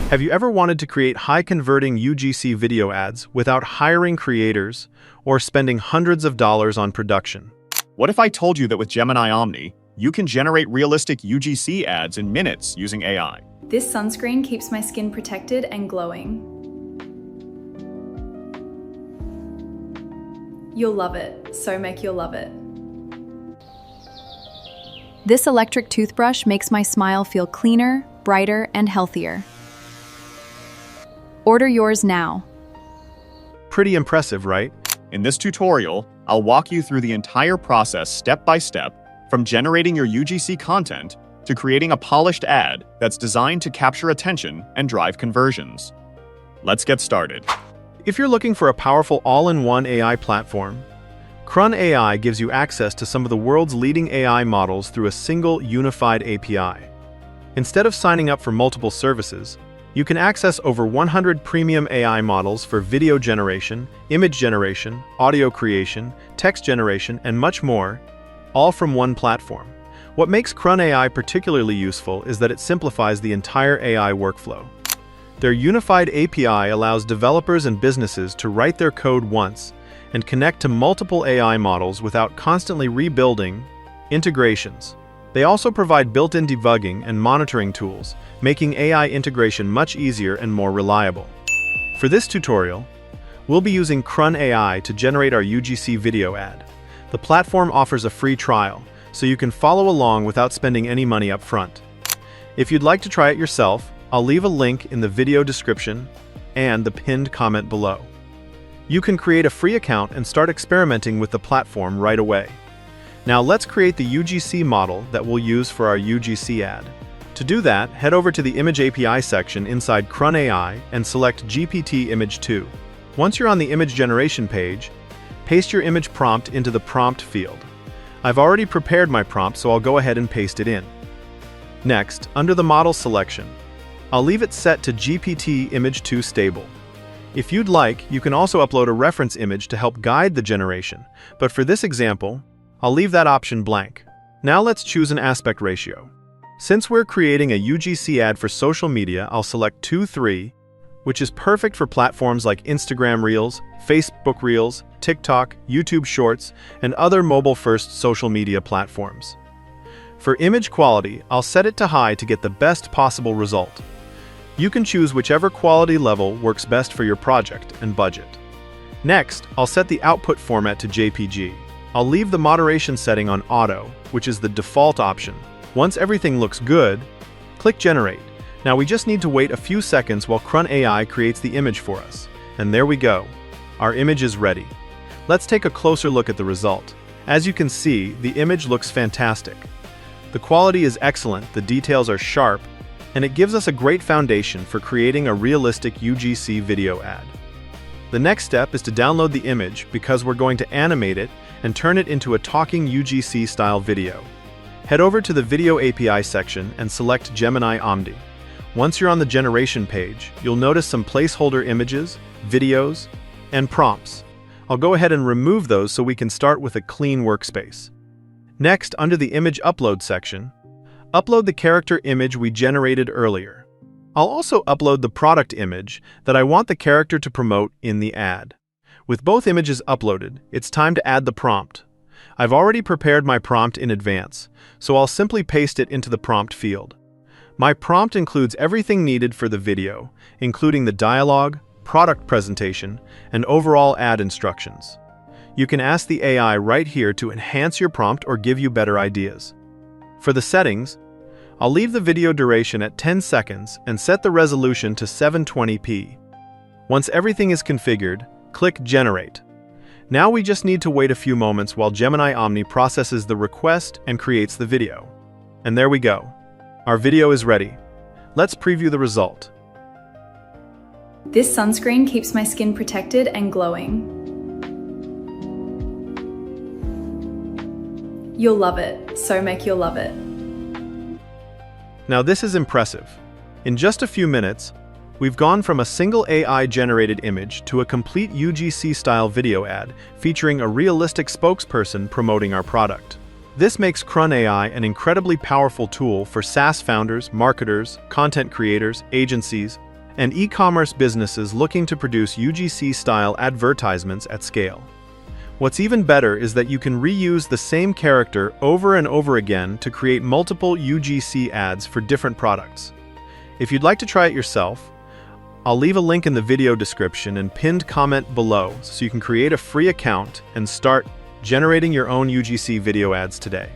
Have you ever wanted to create high-converting UGC video ads without hiring creators or spending hundreds of dollars on production? What if I told you that with Gemini Omni, you can generate realistic UGC ads in minutes using AI? This sunscreen keeps my skin protected and glowing. You'll love it, so you'll love it. This electric toothbrush makes my smile feel cleaner, brighter, and healthier. Order yours now. Pretty impressive, right? In this tutorial, I'll walk you through the entire process step by step, from generating your UGC content to creating a polished ad that's designed to capture attention and drive conversions. Let's get started. If you're looking for a powerful all-in-one AI platform, CrunAI gives you access to some of the world's leading AI models through a single unified API. Instead of signing up for multiple services, you can access over 100 premium AI models for video generation, image generation, audio creation, text generation, and much more, all from one platform. What makes CrunAI particularly useful is that it simplifies the entire AI workflow. Their unified API allows developers and businesses to write their code once and connect to multiple AI models without constantly rebuilding integrations. They also provide built-in debugging and monitoring tools, making AI integration much easier and more reliable. For this tutorial, we'll be using CrunAI to generate our UGC video ad. The platform offers a free trial, so you can follow along without spending any money up front. If you'd like to try it yourself, I'll leave a link in the video description and the pinned comment below. You can create a free account and start experimenting with the platform right away. Now let's create the UGC model that we'll use for our UGC ad. To do that, head over to the Image API section inside CrunAI and select GPT Image 2. Once you're on the image generation page, paste your image prompt into the prompt field. I've already prepared my prompt, so I'll go ahead and paste it in. Next, under the model selection, I'll leave it set to GPT Image 2 Stable. If you'd like, you can also upload a reference image to help guide the generation, but for this example, I'll leave that option blank. Now let's choose an aspect ratio. Since we're creating a UGC ad for social media, I'll select 2:3, which is perfect for platforms like Instagram Reels, Facebook Reels, TikTok, YouTube Shorts, and other mobile-first social media platforms. For image quality, I'll set it to high to get the best possible result. You can choose whichever quality level works best for your project and budget. Next, I'll set the output format to JPG. I'll leave the moderation setting on Auto, which is the default option. Once everything looks good, click Generate. Now we just need to wait a few seconds while CrunAI creates the image for us. And there we go. Our image is ready. Let's take a closer look at the result. As you can see, the image looks fantastic. The quality is excellent, the details are sharp, and it gives us a great foundation for creating a realistic UGC video ad. The next step is to download the image because we're going to animate it and turn it into a talking UGC style video. Head over to the Video API section and select Gemini Omni. Once you're on the generation page, you'll notice some placeholder images, videos, and prompts. I'll go ahead and remove those so we can start with a clean workspace. Next, under the Image Upload section, upload the character image we generated earlier. I'll also upload the product image that I want the character to promote in the ad. With both images uploaded, it's time to add the prompt. I've already prepared my prompt in advance, so I'll simply paste it into the prompt field. My prompt includes everything needed for the video, including the dialogue, product presentation, and overall ad instructions. You can ask the AI right here to enhance your prompt or give you better ideas. For the settings, I'll leave the video duration at 10 seconds and set the resolution to 720p. Once everything is configured, click Generate. Now we just need to wait a few moments while Gemini Omni processes the request and creates the video. And there we go. Our video is ready. Let's preview the result. This sunscreen keeps my skin protected and glowing. You'll love it, so you'll love it. Now this is impressive. In just a few minutes, we've gone from a single AI-generated image to a complete UGC-style video ad featuring a realistic spokesperson promoting our product. This makes CrunAI an incredibly powerful tool for SaaS founders, marketers, content creators, agencies, and e-commerce businesses looking to produce UGC-style advertisements at scale. What's even better is that you can reuse the same character over and over again to create multiple UGC ads for different products. If you'd like to try it yourself, I'll leave a link in the video description and pinned comment below so you can create a free account and start generating your own UGC video ads today.